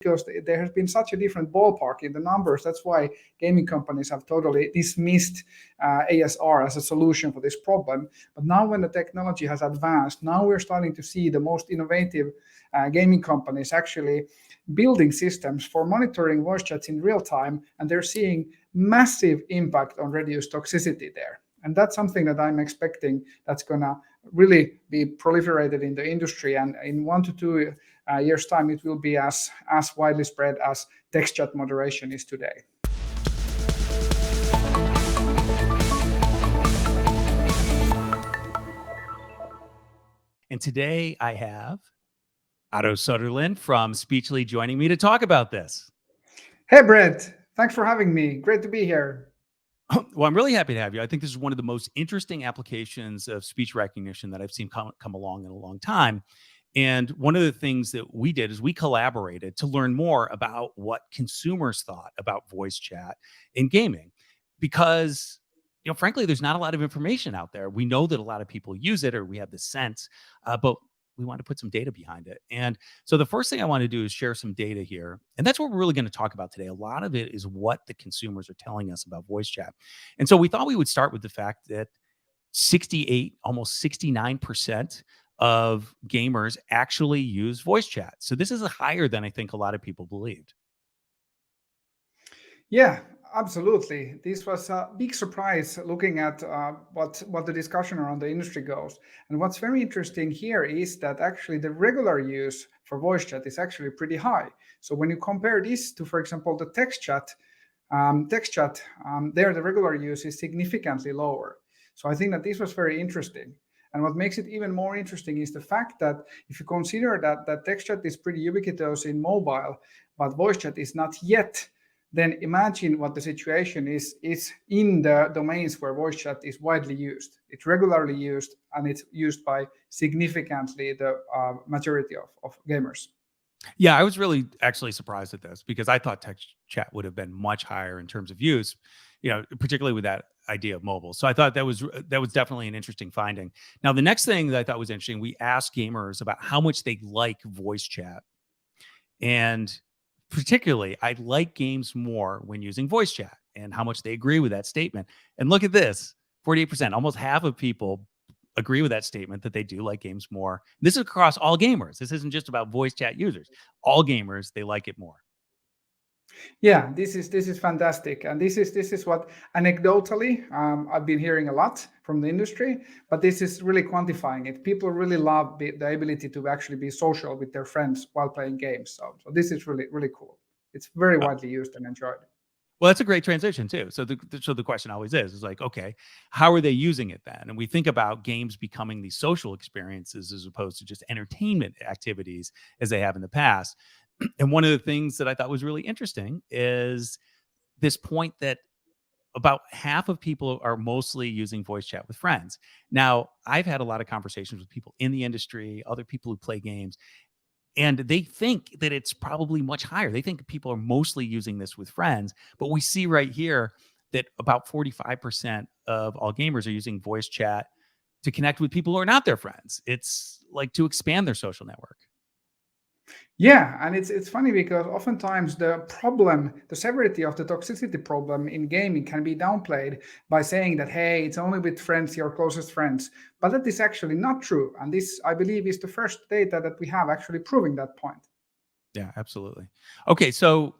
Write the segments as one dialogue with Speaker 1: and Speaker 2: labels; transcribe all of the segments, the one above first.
Speaker 1: because there has been such a different ballpark in the numbers. That's why gaming companies have totally dismissed ASR as a solution for this problem. But now when the technology has advanced, now we're starting to see the most innovative gaming companies actually building systems for monitoring voice chats in real time, and they're seeing massive impact on reduced toxicity there. And that's something that I'm expecting that's going to really be proliferated in the industry. And in 1 to 2 years' time, it will be as widely spread as text chat moderation is today.
Speaker 2: And today I have Otto Söderlund from Speechly joining me to talk about this.
Speaker 1: Hey, Brett. Thanks for having me. Great to be here.
Speaker 2: Well, I'm really happy to have you. I think this is one of the most interesting applications of speech recognition that I've seen come along in a long time. And one of the things that we did is we collaborated to learn more about what consumers thought about voice chat in gaming, because, frankly, there's not a lot of information out there. We know that a lot of people use it, or we have the sense, but we want to put some data behind it. And so the first thing I want to do is share some data here. And that's what we're really going to talk about today. A lot of it is what the consumers are telling us about voice chat. And so we thought we would start with the fact that 68, almost 69% of gamers actually use voice chat. So this is higher than I think a lot of people believed.
Speaker 1: Yeah, absolutely. This was a big surprise looking at what the discussion around the industry goes. And what's very interesting here is that actually the regular use for voice chat is actually pretty high. So when you compare this to, for example, the text chat, there the regular use is significantly lower. So I think that this was very interesting. And what makes it even more interesting is the fact that if you consider that text chat is pretty ubiquitous in mobile, but voice chat is not yet, then imagine what the situation is in the domains where voice chat is widely used. It's regularly used, and it's used by significantly the majority of gamers.
Speaker 2: Yeah, I was really actually surprised at this, because I thought text chat would have been much higher in terms of use, particularly with that idea of mobile. So I thought that was definitely an interesting finding. Now, the next thing that I thought was interesting, we asked gamers about how much they like voice chat. And particularly, I like games more when using voice chat, and how much they agree with that statement. And look at this, 48%, almost half of people agree with that statement, that they do like games more. This is across all gamers. This isn't just about voice chat users. All gamers, they like it more.
Speaker 1: Yeah, this is fantastic, and this is what anecdotally I've been hearing a lot from the industry, but this is really quantifying it. People really love the ability to actually be social with their friends while playing games. So this is really cool. It's very widely used and enjoyed.
Speaker 2: Well, that's a great transition too. So the question always is like, okay, how are they using it then? And we think about games becoming these social experiences as opposed to just entertainment activities as they have in the past. And one of the things that I thought was really interesting is this point that about half of people are mostly using voice chat with friends. Now, I've had a lot of conversations with people in the industry, other people who play games, and they think that it's probably much higher. They think people are mostly using this with friends. But we see right here that about 45% of all gamers are using voice chat to connect with people who are not their friends. It's like to expand their social network.
Speaker 1: Yeah, and it's funny because oftentimes the severity of the toxicity problem in gaming can be downplayed by saying that, hey, it's only with friends, your closest friends. But that is actually not true. And this, I believe, is the first data that we have actually proving that point.
Speaker 2: Yeah, absolutely. Okay, so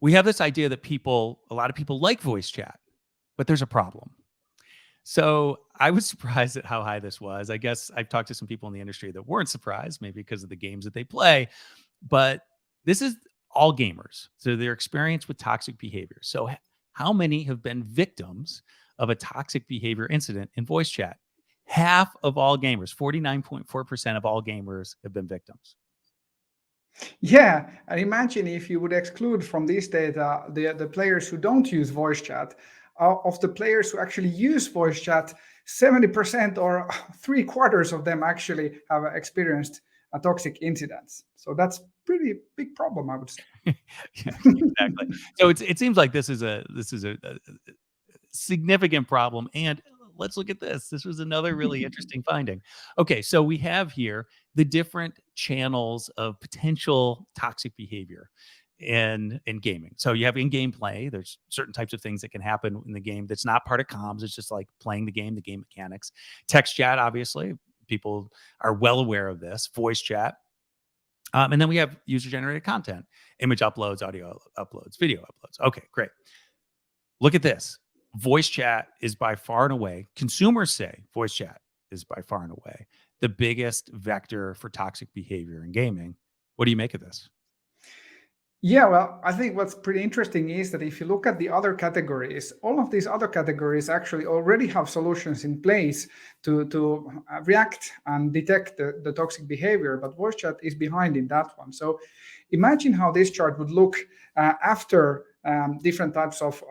Speaker 2: we have this idea that a lot of people like voice chat, but there's a problem. So I was surprised at how high this was. I guess I've talked to some people in the industry that weren't surprised, maybe because of the games that they play, but this is all gamers. So their experience with toxic behavior. So how many have been victims of a toxic behavior incident in voice chat? Half of all gamers, 49.4% of all gamers have been victims.
Speaker 1: Yeah, and imagine if you would exclude from this data the players who don't use voice chat. Of the players who actually use voice chat, 70% or 3/4 of them actually have experienced a toxic incidents. So that's pretty big problem, I would say.
Speaker 2: Yeah, exactly. So it seems like this is a significant problem. And let's look at this. This was another really interesting finding. Okay, so we have here the different channels of potential toxic behavior in gaming. So you have in-game play. There's certain types of things that can happen in the game that's not part of comms. It's just like playing the game mechanics. Text chat, obviously, people are well aware of this. Voice chat. And then we have user-generated content, image uploads, audio uploads, video uploads. Okay, great. Look at this. Voice chat is by far and away, consumers say voice chat is by far and away the biggest vector for toxic behavior in gaming. What do you make of this?
Speaker 1: Yeah, well, I think what's pretty interesting is that if you look at the other categories, all of these other categories actually already have solutions in place to react and detect the toxic behavior, but voice chat is behind in that one. So imagine how this chart would look after different types of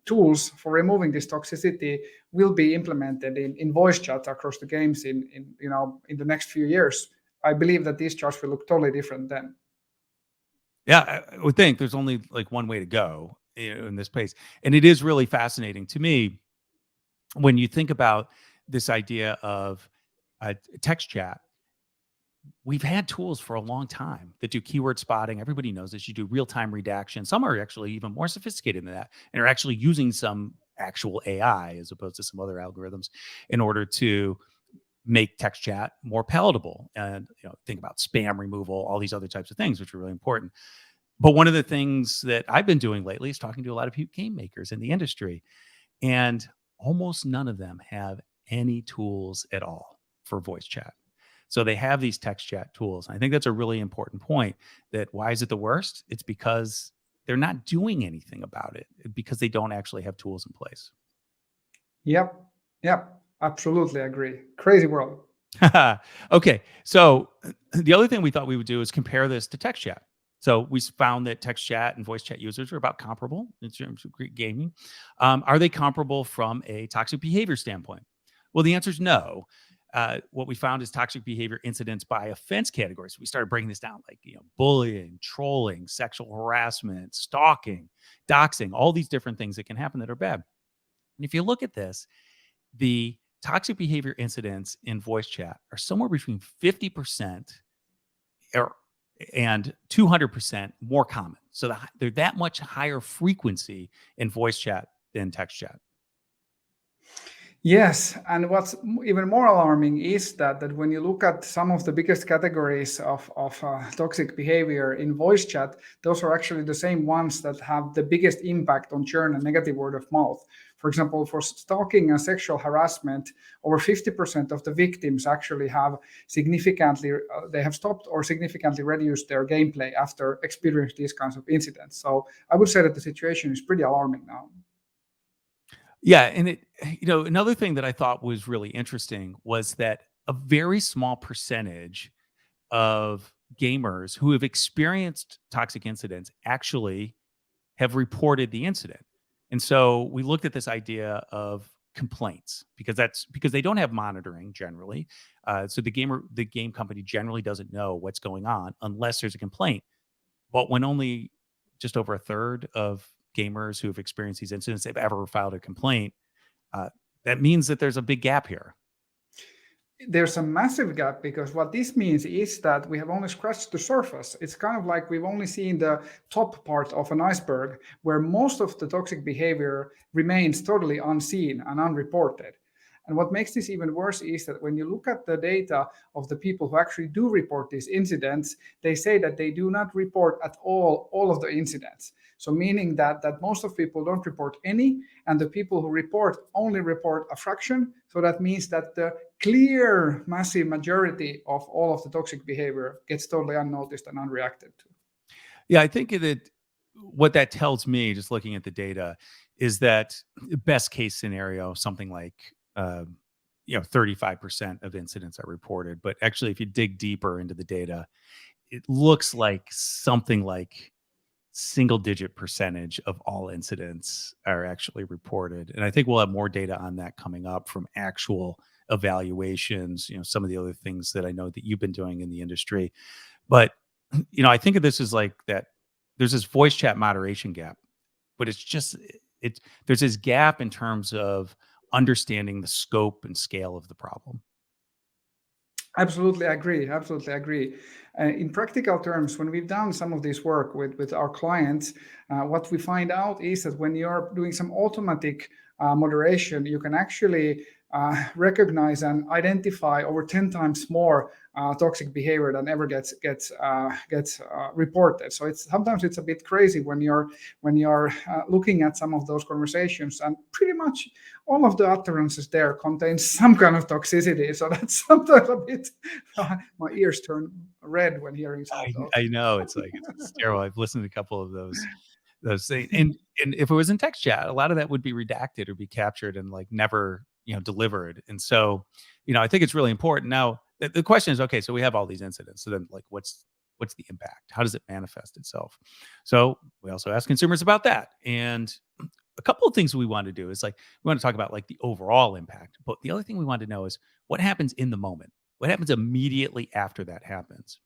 Speaker 1: tools for removing this toxicity will be implemented in voice chat across the games in the next few years. I believe that these charts will look totally different then.
Speaker 2: Yeah, I would think there's only like one way to go in this space. And it is really fascinating to me when you think about this idea of text chat. We've had tools for a long time that do keyword spotting. Everybody knows this. You do real-time redaction. Some are actually even more sophisticated than that and are actually using some actual AI as opposed to some other algorithms in order to make text chat more palatable. And think about spam removal, all these other types of things, which are really important. But one of the things that I've been doing lately is talking to a lot of game makers in the industry, and almost none of them have any tools at all for voice chat. So they have these text chat tools. I think that's a really important point. That why is it the worst? It's because they're not doing anything about it because they don't actually have tools in place.
Speaker 1: Yep, absolutely agree. Crazy world.
Speaker 2: Okay, so the other thing we thought we would do is compare this to text chat. So we found that text chat and voice chat users are about comparable in terms of gaming. Are they comparable from a toxic behavior standpoint? Well, the answer is no. What we found is toxic behavior incidents by offense categories. So we started breaking this down, like bullying, trolling, sexual harassment, stalking, doxing, all these different things that can happen that are bad. And if you look at this, the toxic behavior incidents in voice chat are somewhere between 50% and 200% more common. So they're that much higher frequency in voice chat than text chat.
Speaker 1: Yes, and what's even more alarming is that when you look at some of the biggest categories of toxic behavior in voice chat, those are actually the same ones that have the biggest impact on churn and negative word of mouth. For example, for stalking and sexual harassment, over 50% of the victims actually have they have stopped or significantly reduced their gameplay after experiencing these kinds of incidents. So I would say that the situation is pretty alarming now.
Speaker 2: Yeah, and another thing that I thought was really interesting was that a very small percentage of gamers who have experienced toxic incidents actually have reported the incident. And so we looked at this idea of complaints because they don't have monitoring generally. So the game company generally doesn't know what's going on unless there's a complaint. But when only just over a third of gamers who have experienced these incidents have ever filed a complaint, that means that there's a big gap here.
Speaker 1: There's a massive gap because what this means is that we have only scratched the surface. It's kind of like we've only seen the top part of an iceberg where most of the toxic behavior remains totally unseen and unreported. And what makes this even worse is that when you look at the data of the people who actually do report these incidents, they say that they do not report at all of the incidents. So meaning that most of people don't report any, and the people who report only report a fraction. So that means that the clear massive majority of all of the toxic behavior gets totally unnoticed and unreacted to.
Speaker 2: Yeah, I think that what that tells me, just looking at the data, is that best case scenario, something like 35% of incidents are reported. But actually, if you dig deeper into the data, it looks like something like single-digit percentage of all incidents are actually reported. And I think we'll have more data on that coming up from actual evaluations. Some of the other things that I know that you've been doing in the industry. But I think of this as like that. There's this voice chat moderation gap, but there's this gap in terms of understanding the scope and scale of the problem.
Speaker 1: Absolutely agree. Absolutely agree. In practical terms, when we've done some of this work with our clients, what we find out is that when you're doing some automatic moderation, you can actually recognize and identify over 10 times more toxic behavior than ever gets reported. So it's sometimes it's a bit crazy when you're looking at some of those conversations, and pretty much all of the utterances there contain some kind of toxicity. So that's sometimes a bit, my ears turn red when hearing some of those.
Speaker 2: I know it's like it's terrible. I've listened to a couple of those things, and if it was in text chat, a lot of that would be redacted or be captured and like never delivered. And so, I think it's really important. Now, the question is, okay, so we have all these incidents. So then, like, what's the impact? How does it manifest itself? So we also ask consumers about that. And a couple of things we want to do is like we want to talk about like the overall impact, but the other thing we want to know is what happens in the moment. What happens immediately after that happens?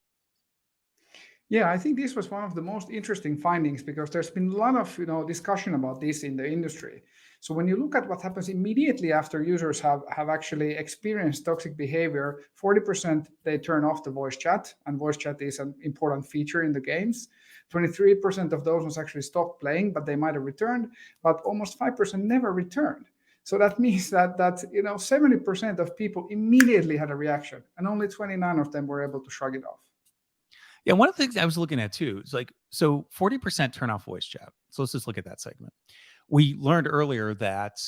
Speaker 1: Yeah, I think this was one of the most interesting findings because there's been a lot of discussion about this in the industry. So when you look at what happens immediately after users have actually experienced toxic behavior, 40% they turn off the voice chat, and voice chat is an important feature in the games. 23% of those ones actually stopped playing, but they might have returned, but almost 5% never returned. So that means that 70% of people immediately had a reaction, and only 29 of them were able to shrug it off.
Speaker 2: Yeah, one of the things I was looking at too is like, so 40% turn off voice chat. So let's just look at that segment. We learned earlier that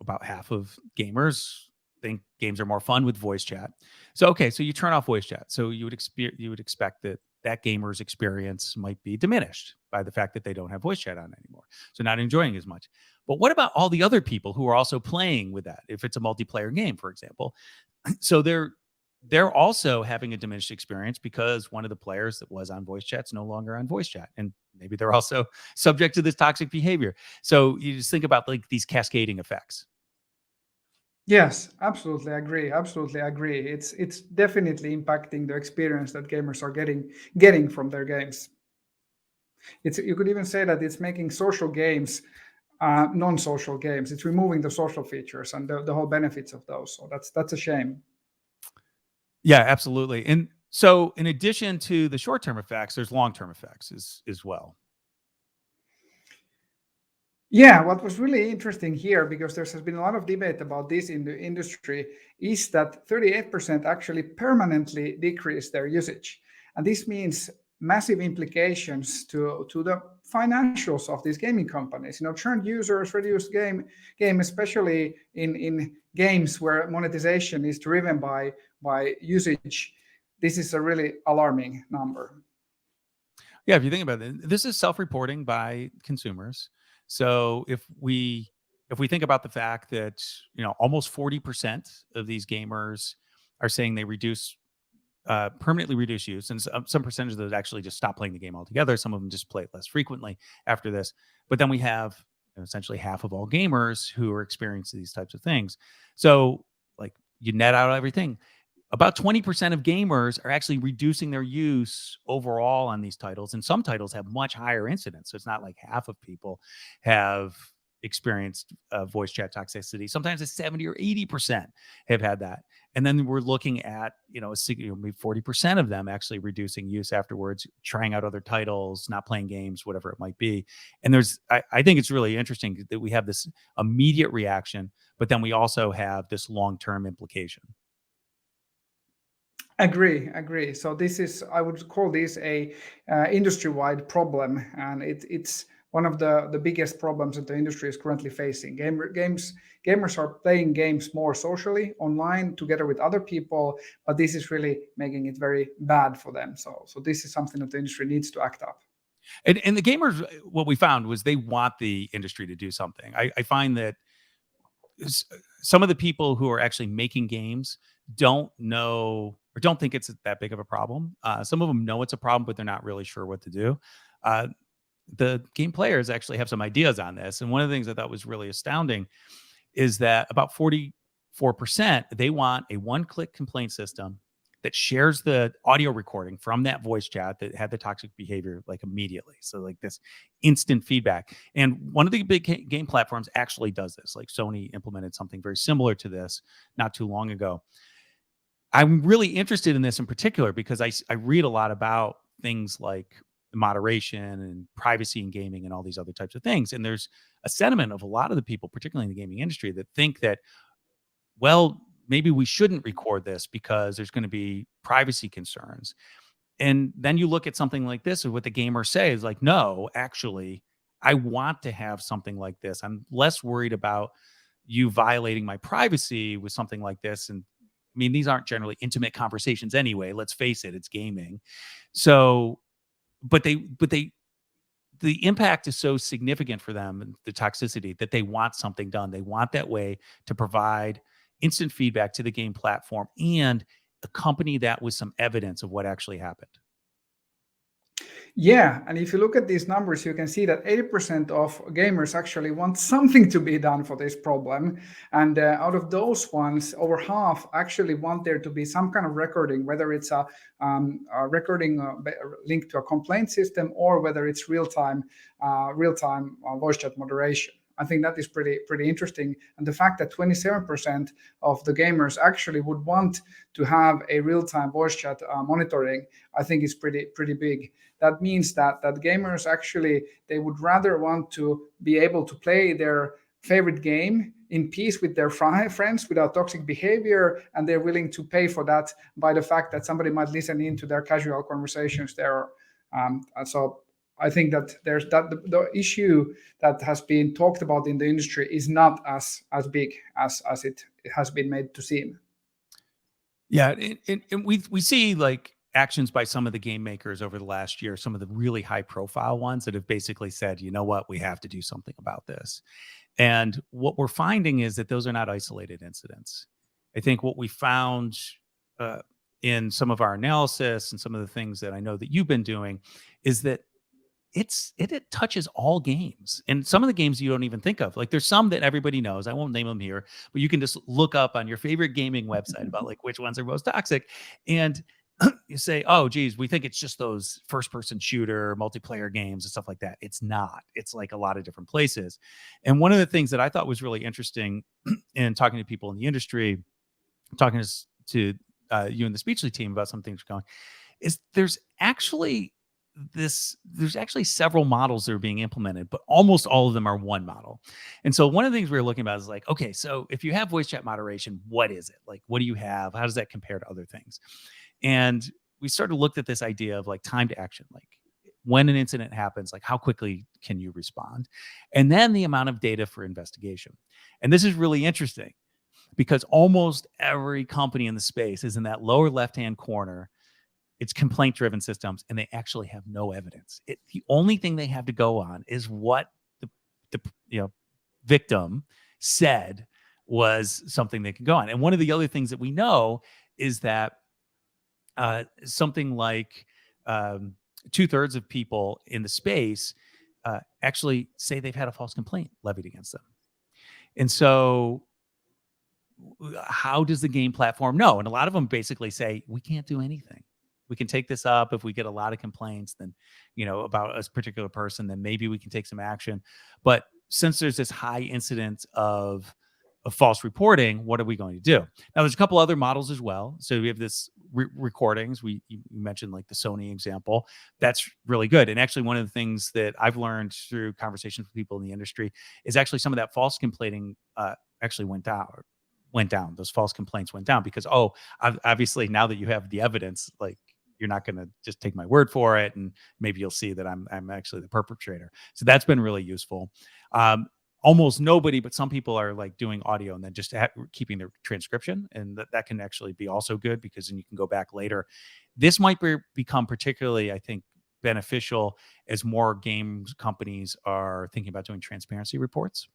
Speaker 2: about half of gamers think games are more fun with voice chat. So okay, so you turn off voice chat. So you would expect that that gamer's experience might be diminished by the fact that they don't have voice chat on anymore. So not enjoying as much. But what about all the other people who are also playing with that? If it's a multiplayer game, for example, so they're also having a diminished experience because one of the players that was on voice chat's no longer on voice chat, and maybe they're also subject to this toxic behavior. So you just think about like these cascading effects.
Speaker 1: Yes, absolutely agree. Absolutely agree. It's definitely impacting the experience that gamers are getting from their games. It's you could even say that it's making social games non-social games. It's removing the social features and the whole benefits of those. So that's a shame.
Speaker 2: Yeah, absolutely. And so in addition to the short-term effects, there's long-term effects as well.
Speaker 1: Yeah, what was really interesting here, because there has been a lot of debate about this in the industry, is that 38% actually permanently decrease their usage. And this means massive implications to the financials of these gaming companies. Churned users, reduced game, especially in games where monetization is driven by usage. This is a really alarming number.
Speaker 2: Yeah, if you think about it, this is self-reporting by consumers. So if we think about the fact that almost 40% of these gamers are saying they permanently reduce use, and some percentage of those actually just stop playing the game altogether. Some of them just play it less frequently after this. But then we have essentially half of all gamers who are experiencing these types of things. So like you net out everything, about 20% of gamers are actually reducing their use overall on these titles. And some titles have much higher incidence. So it's not like half of people have experienced voice chat toxicity. Sometimes it's 70 or 80% have had that. And then we're looking at, maybe 40% of them actually reducing use afterwards, trying out other titles, not playing games, whatever it might be. And I think it's really interesting that we have this immediate reaction, but then we also have this long-term implication.
Speaker 1: Agree. So this is, I would call this a industry-wide problem, and it's one of the biggest problems that the industry is currently facing. Gamers are playing games more socially online together with other people, but this is really making it very bad for them. So this is something that the industry needs to act up.
Speaker 2: And the gamers, what we found was they want the industry to do something. I find that some of the people who are actually making games don't know or don't think it's that big of a problem. Some of them know it's a problem, but they're not really sure what to do. Uh, the game players actually have some ideas on this. And one of the things I thought was really astounding is that about 44%, they want a one-click complaint system that shares the audio recording from that voice chat that had the toxic behavior like immediately. So like this instant feedback. And one of the big game platforms actually does this. Like Sony implemented something very similar to this not too long ago. I'm really interested in this in particular because I read a lot about things like moderation and privacy in gaming and all these other types of things. And there's a sentiment of a lot of the people, particularly in the gaming industry, that think that, well, maybe we shouldn't record this because there's going to be privacy concerns. And then you look at something like this, and what the gamers say is like, no, actually, I want to have something like this. I'm less worried about you violating my privacy with something like this. And I mean, these aren't generally intimate conversations anyway. Let's face it, it's gaming. So, but the impact is so significant for them, and the toxicity, that they want something done. They want that way to provide instant feedback to the game platform and accompany that with some evidence of what actually happened.
Speaker 1: Yeah, and if you look at these numbers, you can see that 80% of gamers actually want something to be done for this problem. And out of those ones, over half actually want there to be some kind of recording, whether it's a recording linked to a complaint system or whether it's real-time voice chat moderation. I think that is pretty interesting. And the fact that 27% of the gamers actually would want to have a real-time voice chat monitoring, I think is pretty big. That means that gamers actually, they would rather want to be able to play their favorite game in peace with their friends without toxic behavior, and they're willing to pay for that by the fact that somebody might listen in to their casual conversations there. So I think that there's that the issue that has been talked about in the industry is not as big as it has been made to seem.
Speaker 2: Yeah, and we see like actions by some of the game makers over the last year, some of the really high profile ones that have basically said, you know what, we have to do something about this. And what we're finding is that those are not isolated incidents. I think what we found uh, in some of our analysis and some of the things that I know that you've been doing is that it touches all games, and some of the games you don't even think of. Like there's some that everybody knows. I won't name them here, but you can just look up on your favorite gaming website about like which ones are most toxic, and you say, "Oh, geez, we think it's just those first-person shooter multiplayer games and stuff like that." It's not. It's like a lot of different places. And one of the things that I thought was really interesting in talking to people in the industry, talking to you and the Speechly team about some things going, is there's actually several models that are being implemented, but almost all of them are one model. And so one of the things we were looking about is like, okay, so if you have voice chat moderation, what is it? Like, what do you have? How does that compare to other things? And we started to look at this idea of like time to action, like when an incident happens, like how quickly can you respond? And then the amount of data for investigation. And this is really interesting because almost every company in the space is in that lower left-hand corner. It's complaint-driven systems, and they actually have no evidence. The only thing they have to go on is what the victim said was something they can go on. And one of the other things that we know is that something like 2/3 of people in the space actually say they've had a false complaint levied against them. And so how does the game platform know? And a lot of them basically say, we can't do anything. We can take this up if we get a lot of complaints, then, about a particular person, then maybe we can take some action. But since there's this high incidence of false reporting, what are we going to do? Now, there's a couple other models as well. So we have this recordings. You mentioned like the Sony example. That's really good. And actually, one of the things that I've learned through conversations with people in the industry is actually some of that false complaining actually went down. Those false complaints went down because, obviously now that you have the evidence, like you're not going to just take my word for it, and maybe you'll see that I'm actually the perpetrator. So that's been really useful. Almost nobody, but some people are like doing audio and then just keeping their transcription, and that can actually be also good because then you can go back later. This might become particularly, I think, beneficial as more games companies are thinking about doing transparency reports.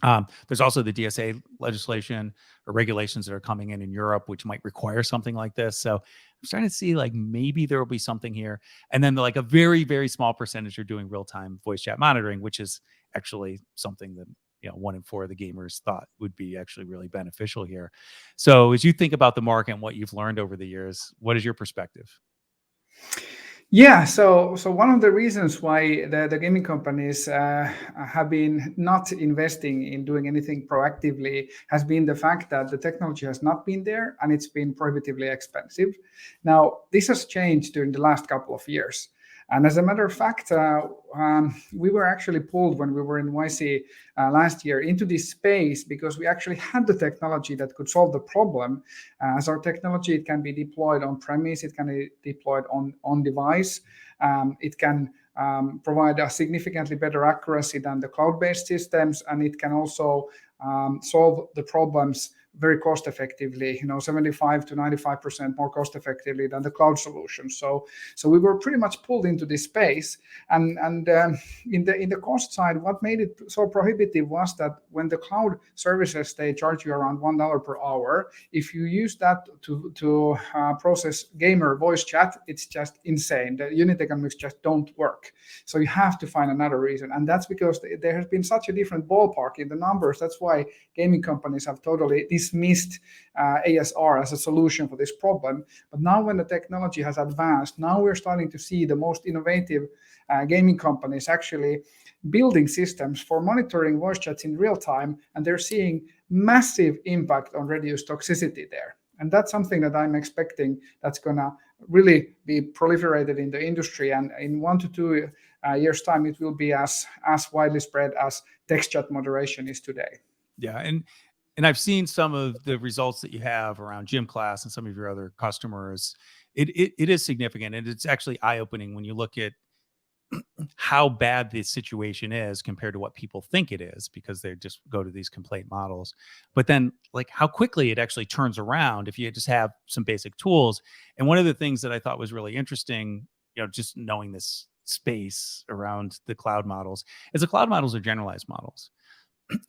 Speaker 2: There's also the DSA legislation or regulations that are coming in Europe, which might require something like this. So I'm starting to see like maybe there will be something here. And then like a very, very small percentage are doing real-time voice chat monitoring, which is actually something that 1 in 4 of the gamers thought would be actually really beneficial here. So as you think about the market and what you've learned over the years, what is your perspective?
Speaker 1: Yeah, so one of the reasons why the gaming companies have been not investing in doing anything proactively has been the fact that the technology has not been there and it's been prohibitively expensive. Now, this has changed during the last couple of years. And as a matter of fact, we were actually pulled when we were in YC last year into this space because we actually had the technology that could solve the problem. As our technology, it can be deployed on premise, it can be deployed on device, it can provide a significantly better accuracy than the cloud-based systems, and it can also solve the problems very cost effectively, 75 to 95% more cost effectively than the cloud solution. So we were pretty much pulled into this space. And in the cost side, what made it so prohibitive was that when the cloud services, they charge you around $1 per hour. If you use that to process gamer voice chat, it's just insane. The unit economics just don't work. So you have to find another reason. And that's because there has been such a different ballpark in the numbers. That's why gaming companies have totally dismissed ASR as a solution for this problem. But now when the technology has advanced, now we're starting to see the most innovative gaming companies actually building systems for monitoring voice chats in real time, and they're seeing massive impact on reduced toxicity there. And that's something that I'm expecting that's going to really be proliferated in the industry. And in 1 to 2 years' time, it will be as widely spread as text chat moderation is today.
Speaker 2: Yeah, and I've seen some of the results that you have around gym class and some of your other customers. It is significant, and it's actually eye-opening when you look at how bad the situation is compared to what people think it is, because they just go to these complaint models. But then, like, how quickly it actually turns around if you just have some basic tools. And one of the things that I thought was really interesting, just knowing this space around the cloud models, is the cloud models are generalized models.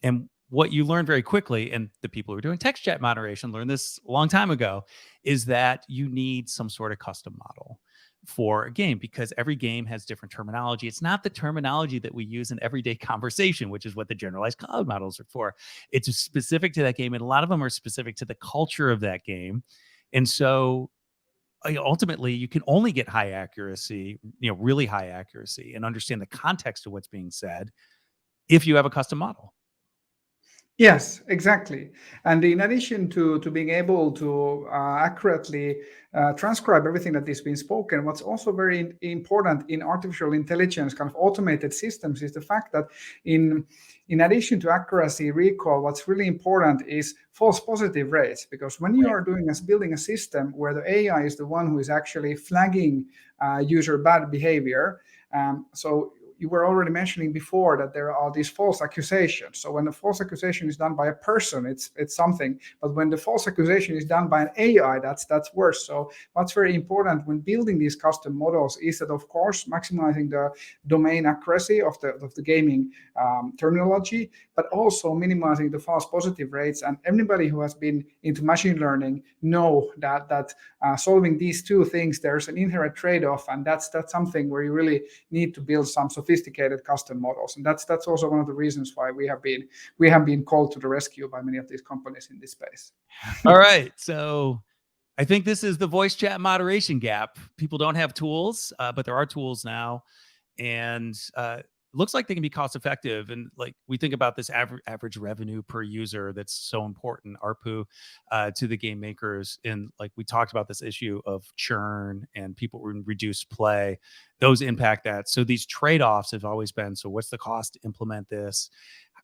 Speaker 2: And what you learn very quickly, and the people who are doing text chat moderation learned this a long time ago, is that you need some sort of custom model for a game, because every game has different terminology. It's not the terminology that we use in everyday conversation, which is what the generalized cloud models are for. It's specific to that game, and a lot of them are specific to the culture of that game. And so ultimately, you can only get high accuracy, really high accuracy, and understand the context of what's being said if you have a custom model.
Speaker 1: Yes, exactly. And in addition to being able to accurately transcribe everything that is being spoken, what's also very important in artificial intelligence, kind of automated systems, is the fact that in addition to accuracy, recall, what's really important is false positive rates. Because when you are building a system where the AI is the one who is actually flagging user bad behavior, so you were already mentioning before that there are these false accusations. So when a false accusation is done by a person, it's something. But when the false accusation is done by an AI, that's worse. So what's very important when building these custom models is that, of course, maximizing the domain accuracy of the gaming terminology, but also minimizing the false positive rates. And anybody who has been into machine learning know that solving these two things, there's an inherent trade-off, and that's something where you really need to build some sophisticated custom models. And that's also one of the reasons why we have been called to the rescue by many of these companies in this space.
Speaker 2: All right, so I think this is the voice chat moderation gap. People don't have tools, but there are tools now, and looks like they can be cost effective. And like we think about this average revenue per user, that's so important, ARPU, to the game makers. And like we talked about this issue of churn and people reduce play, those impact that. So these trade-offs have always been, so what's the cost to implement this?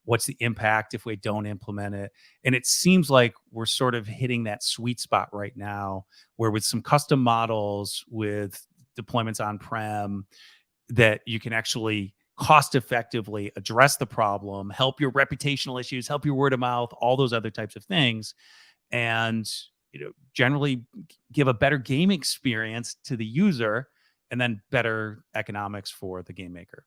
Speaker 2: What's the impact if we don't implement it? And it seems like we're sort of hitting that sweet spot right now, where with some custom models, with deployments on-prem, that you can actually cost effectively address the problem, help your reputational issues, help your word of mouth, all those other types of things, and generally give a better game experience to the user, and then better economics for the game maker.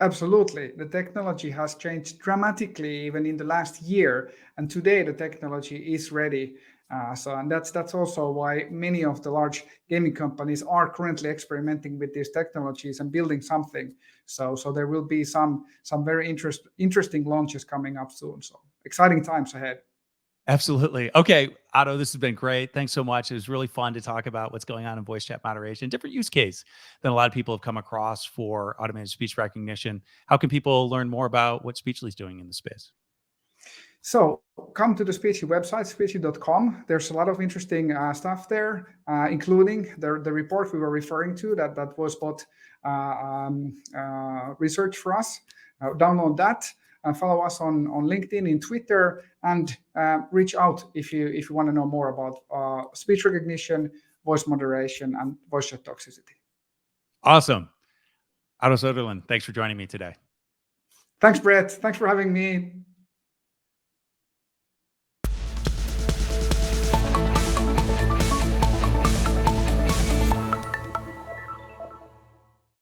Speaker 1: Absolutely. The technology has changed dramatically even in the last year, and today the technology is ready. And that's also why many of the large gaming companies are currently experimenting with these technologies and building something. So there will be some very interesting launches coming up soon. So exciting times ahead.
Speaker 2: Absolutely. Okay, Otto, this has been great. Thanks so much. It was really fun to talk about what's going on in voice chat moderation, different use case than a lot of people have come across for automated speech recognition. How can people learn more about what Speechly is doing in the space?
Speaker 1: So come to the Speechly website, speechly.com. There's a lot of interesting stuff there, including the report we were referring to that Voicebot research for us. Download that. Follow us on LinkedIn, in Twitter, and reach out if you want to know more about speech recognition, voice moderation, and voice chat toxicity.
Speaker 2: Awesome. Otto Söderlund, thanks for joining me today.
Speaker 1: Thanks, Brett. Thanks for having me.